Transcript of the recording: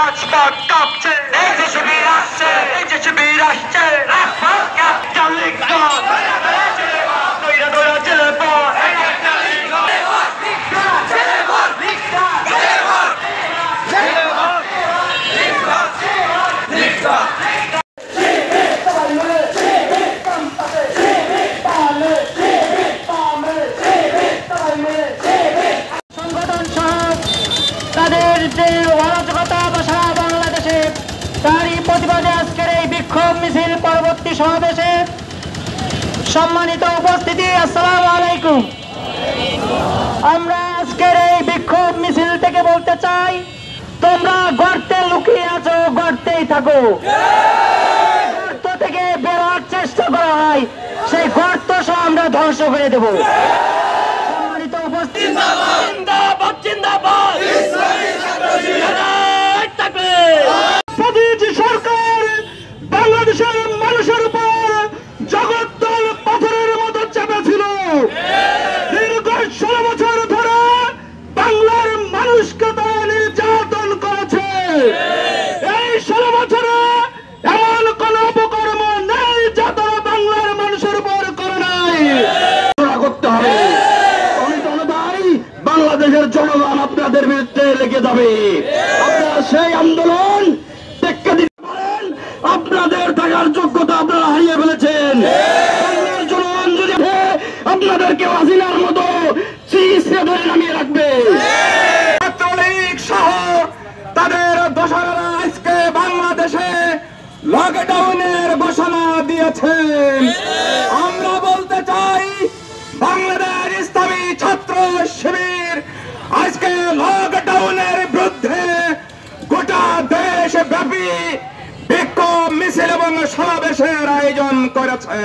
রাজপথ কাঁপছে, এই যে শিবির আসছে, এই যে শিবির আসছে, রাজপথ কাঁপছে, লিঙ্গন দইরা দইরা জেলে পর, তাদের যে অরাজকতা বা সারা বাংলাদেশে তারই প্রতিবাদে আজকের এই বিক্ষোভ মিছিল পরবর্তী সমাবেশে সম্মানিত উপস্থিতি, আসসালামু আলাইকুম। আমরা আজকের এই বিক্ষোভ মিছিল থেকে বলতে চাই, তোমরা গর্তে লুকিয়ে আছো, গর্তেই থাকো। গর্ত থেকে বেরোয়ার চেষ্টা করা হয়, সেই গর্ত সহ আমরা ধ্বংস করে দেব। সম্মানিত উপস্থিতি, জিন্দাবাদ জিন্দাবাদ, সরকার বাংলাদেশের মানুষের উপর জগদ্দল পাথরের মতো চেপেছিল। দীর্ঘ 16 বছর ধরে বাংলার মানুষকে তারা নির্যাতন করেছে। এই 16 বছরে এমন কোন অপকর্ম নেই যা তারা বাংলার মানুষের উপর করে নাই। করতে হবে, বাংলাদেশের জনগণ আপনাদের বিরুদ্ধে লেগে যাবে। আপনারা সেই আন্দোলন টেক্কা দিতে পারেন, আপনাদের থাকার যোগ্যতা আপনারা হারিয়ে ফেলেছেন। বাংলার জনগণ যদি আপনাদেরকে হাসিনার মতো চিৎসে ধরে নামিয়ে রাখবে। ছাত্রলীগ সহ তাদের দোসরেরা আজকে বাংলাদেশে লকডাউনের ঘোষণা দিয়েছেন। আমরা বলতে চাই, বাংলাদেশ ইসলামী ছাত্র শিবির আজকে লকডাউনের বিরুদ্ধে গোটা দেশ ব্যাপী বিক্ষোভ মিছিল এবং সমাবেশের আয়োজন করেছে।